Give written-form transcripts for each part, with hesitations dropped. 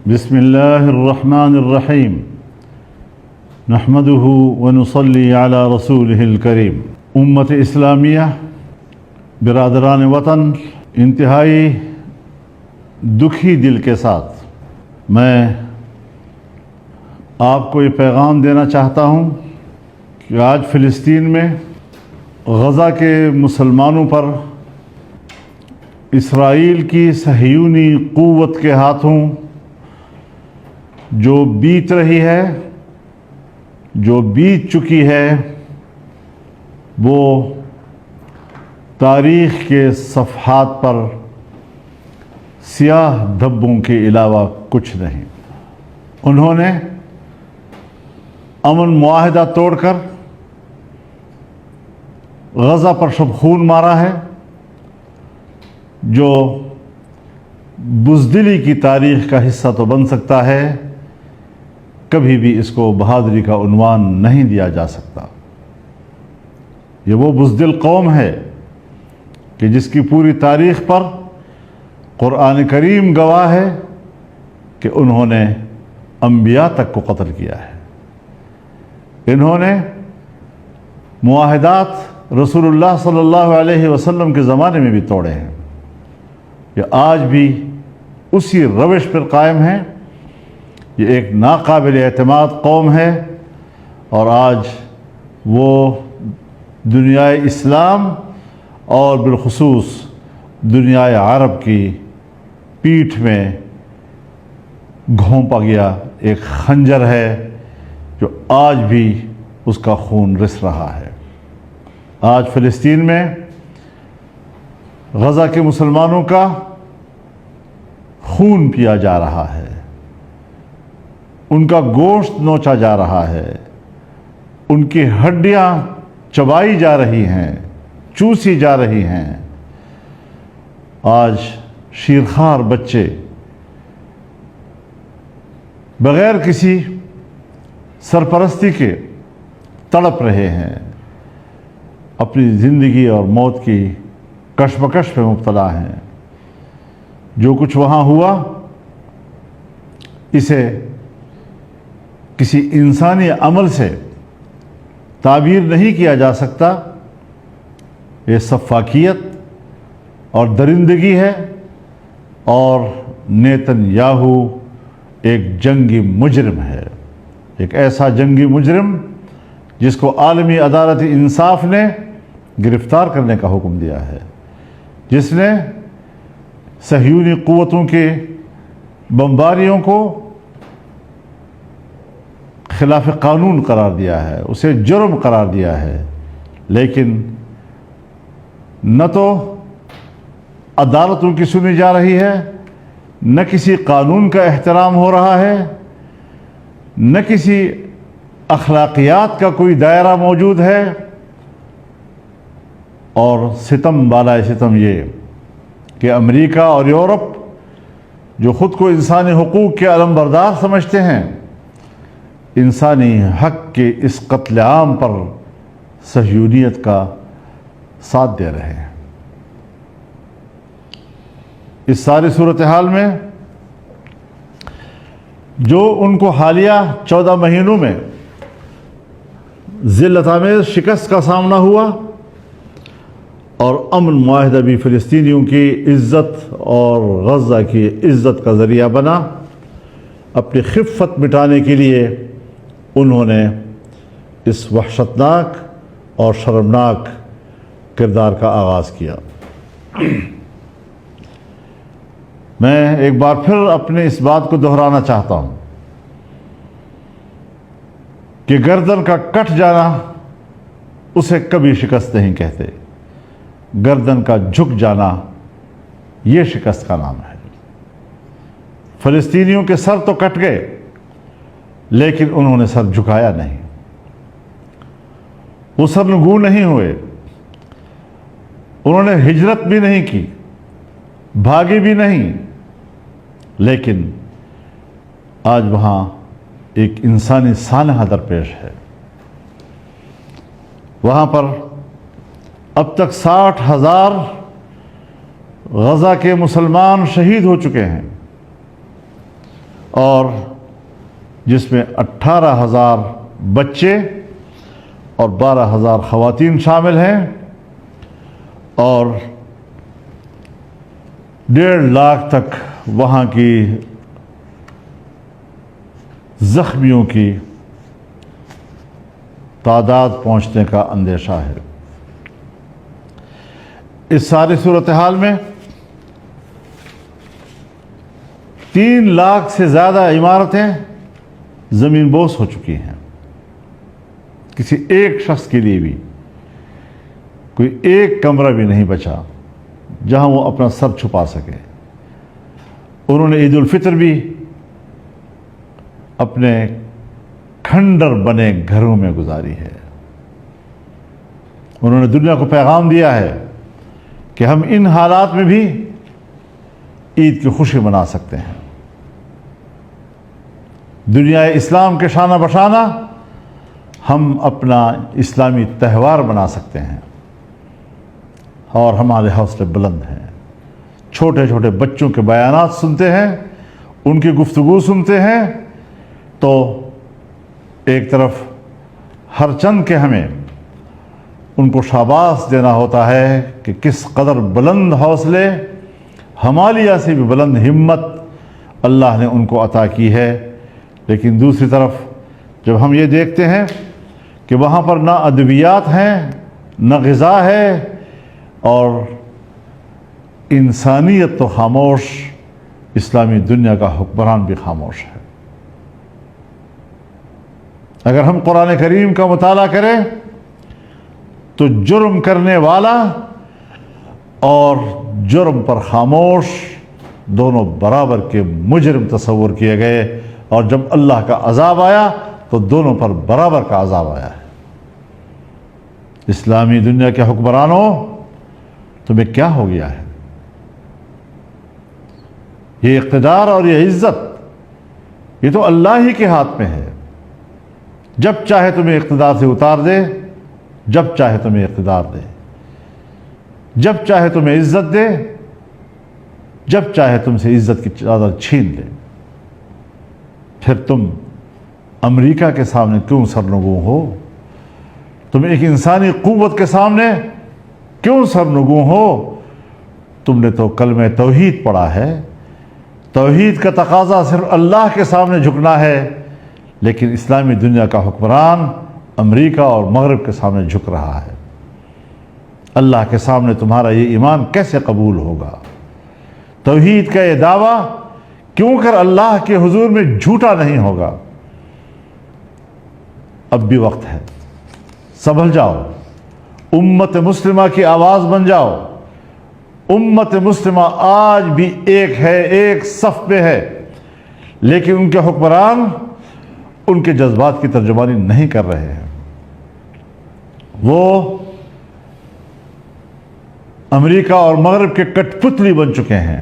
بسم اللہ الرحمن الرحیم نحمدہ ونصلی علی رسولہ الکریم۔ امت اسلامیہ، برادران وطن، انتہائی دکھی دل کے ساتھ میں آپ کو یہ پیغام دینا چاہتا ہوں کہ آج فلسطین میں غزہ کے مسلمانوں پر اسرائیل کی صہیونی قوت کے ہاتھوں جو بیت رہی ہے، جو بیت چکی ہے، وہ تاریخ کے صفحات پر سیاہ دھبوں کے علاوہ کچھ نہیں۔ انہوں نے امن معاہدہ توڑ کر غزہ پر شب خون مارا ہے، جو بزدلی کی تاریخ کا حصہ تو بن سکتا ہے، کبھی بھی اس کو بہادری کا عنوان نہیں دیا جا سکتا۔ یہ وہ بزدل قوم ہے کہ جس کی پوری تاریخ پر قرآن کریم گواہ ہے کہ انہوں نے انبیاء تک کو قتل کیا ہے۔ انہوں نے معاہدات رسول اللہ صلی اللہ علیہ وسلم کے زمانے میں بھی توڑے ہیں۔ یہ آج بھی اسی روش پر قائم ہیں۔ یہ ایک ناقابل اعتماد قوم ہے، اور آج وہ دنیائے اسلام اور بالخصوص دنیائے عرب کی پیٹھ میں گھونپا گیا ایک خنجر ہے جو آج بھی اس کا خون رس رہا ہے۔ آج فلسطین میں غزہ کے مسلمانوں کا خون پیا جا رہا ہے، ان کا گوشت نوچا جا رہا ہے، ان کی ہڈیاں چبائی جا رہی ہیں، چوسی جا رہی ہیں۔ آج شیرخوار بچے بغیر کسی سرپرستی کے تڑپ رہے ہیں، اپنی زندگی اور موت کی کشمکش میں مبتلا ہیں۔ جو کچھ وہاں ہوا، اسے کسی انسانی عمل سے تعبیر نہیں کیا جا سکتا۔ یہ سفاکیت اور درندگی ہے، اور نیتن یاہو ایک جنگی مجرم ہے، ایک ایسا جنگی مجرم جس کو عالمی عدالت انصاف نے گرفتار کرنے کا حکم دیا ہے، جس نے صہیونی قوتوں کے بمباریوں کو خلاف قانون قرار دیا ہے، اسے جرم قرار دیا ہے۔ لیکن نہ تو عدالتوں کی سنی جا رہی ہے، نہ کسی قانون کا احترام ہو رہا ہے، نہ کسی اخلاقیات کا کوئی دائرہ موجود ہے، اور ستم بالائے ستم یہ کہ امریکہ اور یورپ، جو خود کو انسانی حقوق کے علمبردار سمجھتے ہیں، انسانی حق کے اس قتل عام پر صہیونیت کا ساتھ دے رہے ہیں۔ اس ساری صورتحال میں جو ان کو حالیہ 14 مہینوں میں ذلت آمیز شکست کا سامنا ہوا، اور امن معاہدہ بھی فلسطینیوں کی عزت اور غزہ کی عزت کا ذریعہ بنا، اپنی خفت مٹانے کے لیے انہوں نے اس وحشتناک اور شرمناک کردار کا آغاز کیا۔ میں ایک بار پھر اپنے اس بات کو دہرانا چاہتا ہوں کہ گردن کا کٹ جانا اسے کبھی شکست نہیں کہتے، گردن کا جھک جانا یہ شکست کا نام ہے۔ فلسطینیوں کے سر تو کٹ گئے، لیکن انہوں نے سر جھکایا نہیں، وہ سرنگوں نہیں ہوئے، انہوں نے ہجرت بھی نہیں کی، بھاگے بھی نہیں، لیکن آج وہاں ایک انسانی سانحہ درپیش ہے۔ وہاں پر اب تک 60,000 غزہ کے مسلمان شہید ہو چکے ہیں، اور جس میں 18,000 بچے اور 12,000 خواتین شامل ہیں، اور 1.5 لاکھ تک وہاں کی زخمیوں کی تعداد پہنچنے کا اندیشہ ہے۔ اس ساری صورتحال میں 3 لاکھ سے زیادہ عمارتیں زمین بوس ہو چکی ہیں۔ کسی ایک شخص کے لیے بھی کوئی ایک کمرہ بھی نہیں بچا جہاں وہ اپنا سر چھپا سکے۔ انہوں نے عید الفطر بھی اپنے کھنڈر بنے گھروں میں گزاری ہے۔ انہوں نے دنیا کو پیغام دیا ہے کہ ہم ان حالات میں بھی عید کی خوشی منا سکتے ہیں۔ دنیا اسلام کے شانہ بشانہ ہم اپنا اسلامی تہوار بنا سکتے ہیں، اور ہمارے حوصلے بلند ہیں۔ چھوٹے چھوٹے بچوں کے بیانات سنتے ہیں، ان کی گفتگو سنتے ہیں، تو ایک طرف ہر چند کے ہمیں ان کو شاباش دینا ہوتا ہے کہ کس قدر بلند حوصلے، ہمالیہ سے بھی بلند ہمت اللہ نے ان کو عطا کی ہے۔ لیکن دوسری طرف جب ہم یہ دیکھتے ہیں کہ وہاں پر نہ ادویات ہیں، نہ غذا ہے، اور انسانیت تو خاموش، اسلامی دنیا کا حکمران بھی خاموش ہے۔ اگر ہم قرآن کریم کا مطالعہ کریں تو جرم کرنے والا اور جرم پر خاموش دونوں برابر کے مجرم تصور کیے گئے، اور جب اللہ کا عذاب آیا تو دونوں پر برابر کا عذاب آیا ہے۔ اسلامی دنیا کے حکمرانوں، تمہیں کیا ہو گیا ہے؟ یہ اقتدار اور یہ عزت یہ تو اللہ ہی کے ہاتھ میں ہے۔ جب چاہے تمہیں اقتدار سے اتار دے، جب چاہے تمہیں اقتدار دے، جب چاہے تمہیں عزت دے، جب چاہے تم سے عزت کی چادر چھین لے۔ پھر تم امریکہ کے سامنے کیوں سرنگوں ہو؟ تم ایک انسانی قوت کے سامنے کیوں سرنگوں ہو؟ تم نے تو کلمہ توحید پڑھا ہے۔ توحید کا تقاضا صرف اللہ کے سامنے جھکنا ہے، لیکن اسلامی دنیا کا حکمران امریکہ اور مغرب کے سامنے جھک رہا ہے۔ اللہ کے سامنے تمہارا یہ ایمان کیسے قبول ہوگا؟ توحید کا یہ دعویٰ کیوں کر اللہ کے حضور میں جھوٹا نہیں ہوگا؟ اب بھی وقت ہے، سنبھل جاؤ، امت مسلمہ کی آواز بن جاؤ۔ امت مسلمہ آج بھی ایک ہے، ایک صف پہ ہے، لیکن ان کے حکمران ان کے جذبات کی ترجمانی نہیں کر رہے ہیں۔ وہ امریکہ اور مغرب کے کٹ پتلی بن چکے ہیں،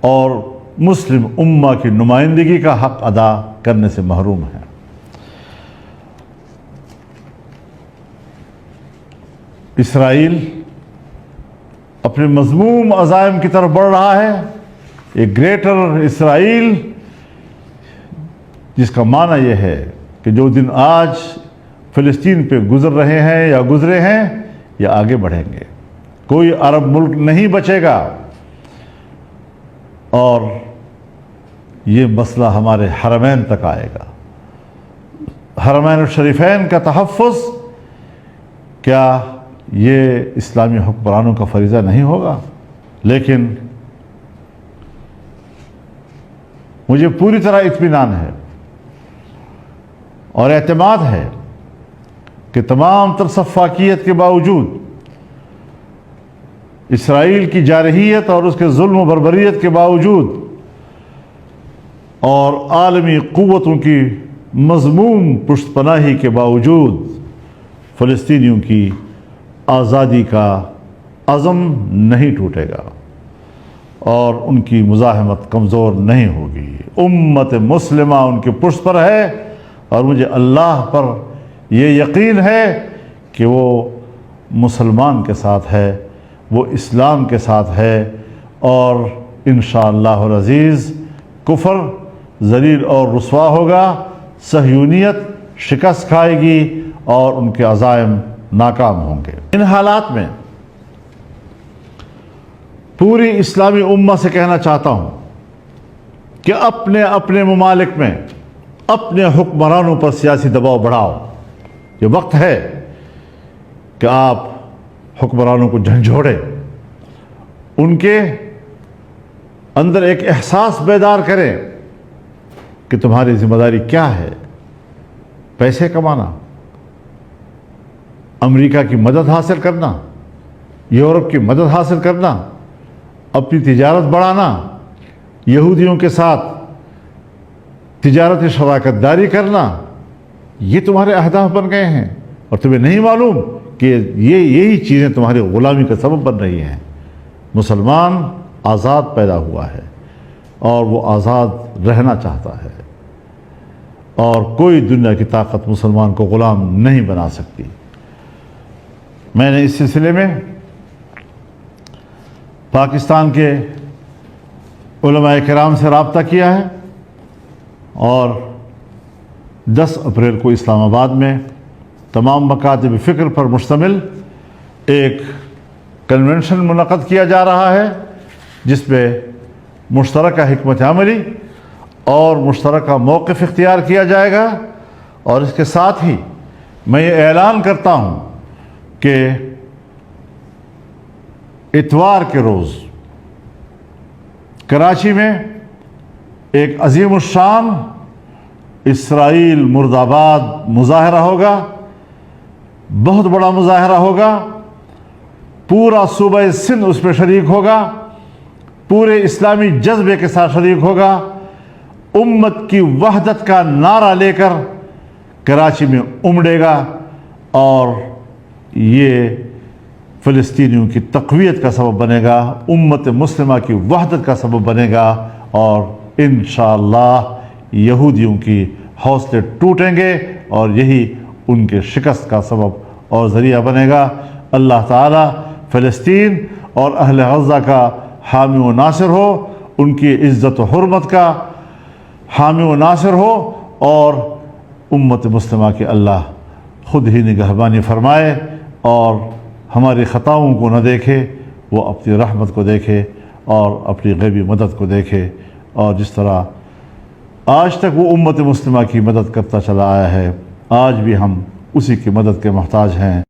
اور مسلم امہ کی نمائندگی کا حق ادا کرنے سے محروم ہیں۔ اسرائیل اپنے مذموم عزائم کی طرف بڑھ رہا ہے۔ ایک گریٹر اسرائیل، جس کا معنی یہ ہے کہ جو دن آج فلسطین پہ گزر رہے ہیں یا گزرے ہیں، یا آگے بڑھیں گے۔ کوئی عرب ملک نہیں بچے گا، اور یہ مسئلہ ہمارے حرمین تک آئے گا۔ حرمین الشریفین کا تحفظ کیا یہ اسلامی حکمرانوں کا فریضہ نہیں ہوگا؟ لیکن مجھے پوری طرح اطمینان ہے اور اعتماد ہے کہ تمام تر سفاکیت کے باوجود، اسرائیل کی جارحیت اور اس کے ظلم و بربریت کے باوجود، اور عالمی قوتوں کی مذموم پشت پناہی کے باوجود، فلسطینیوں کی آزادی کا عزم نہیں ٹوٹے گا اور ان کی مزاحمت کمزور نہیں ہوگی۔ امت مسلمہ ان کی پشت پر ہے، اور مجھے اللہ پر یہ یقین ہے کہ وہ مسلمان کے ساتھ ہے، وہ اسلام کے ساتھ ہے، اور انشاءاللہ العزیز کفر ذلیل اور رسوا ہوگا، صہیونیت شکست کھائے گی اور ان کے عزائم ناکام ہوں گے۔ ان حالات میں پوری اسلامی امت سے کہنا چاہتا ہوں کہ اپنے اپنے ممالک میں اپنے حکمرانوں پر سیاسی دباؤ بڑھاؤ۔ یہ وقت ہے کہ آپ حکمرانوں کو جھنجھوڑیں، ان کے اندر ایک احساس بیدار کریں کہ تمہاری ذمہ داری کیا ہے۔ پیسے کمانا، امریکہ کی مدد حاصل کرنا، یورپ کی مدد حاصل کرنا، اپنی تجارت بڑھانا، یہودیوں کے ساتھ تجارتی شراکت داری کرنا، یہ تمہارے اہداف بن گئے ہیں اور تمہیں نہیں معلوم کہ یہی چیزیں تمہاری غلامی کا سبب بن رہی ہیں۔ مسلمان آزاد پیدا ہوا ہے اور وہ آزاد رہنا چاہتا ہے، اور کوئی دنیا کی طاقت مسلمان کو غلام نہیں بنا سکتی۔ میں نے اس سلسلے میں پاکستان کے علماء کرام سے رابطہ کیا ہے اور 10 اپریل کو اسلام آباد میں تمام مکاتب فکر پر مشتمل ایک کنونشن منعقد کیا جا رہا ہے، جس میں مشترکہ حکمت عملی اور مشترکہ موقف اختیار کیا جائے گا۔ اور اس کے ساتھ ہی میں یہ اعلان کرتا ہوں کہ اتوار کے روز کراچی میں ایک عظیم الشان اسرائیل مرد آباد مظاہرہ ہوگا، بہت بڑا مظاہرہ ہوگا، پورا صوبہ سندھ اس میں شریک ہوگا، پورے اسلامی جذبے کے ساتھ شریک ہوگا، امت کی وحدت کا نعرہ لے کر کراچی میں امڑے گا، اور یہ فلسطینیوں کی تقویت کا سبب بنے گا، امت مسلمہ کی وحدت کا سبب بنے گا، اور انشاءاللہ یہودیوں کی حوصلے ٹوٹیں گے اور یہی ان کے شکست کا سبب اور ذریعہ بنے گا۔ اللہ تعالی فلسطین اور اہل غزہ کا حامی و ناصر ہو، ان کی عزت و حرمت کا حامی و ناصر ہو، اور امت مسلمہ کی اللہ خود ہی نگہبانی فرمائے اور ہماری خطاؤں کو نہ دیکھے، وہ اپنی رحمت کو دیکھے اور اپنی غیبی مدد کو دیکھے، اور جس طرح آج تک وہ امت مسلمہ کی مدد کرتا چلا آیا ہے، آج بھی ہم اسی کی مدد کے محتاج ہیں۔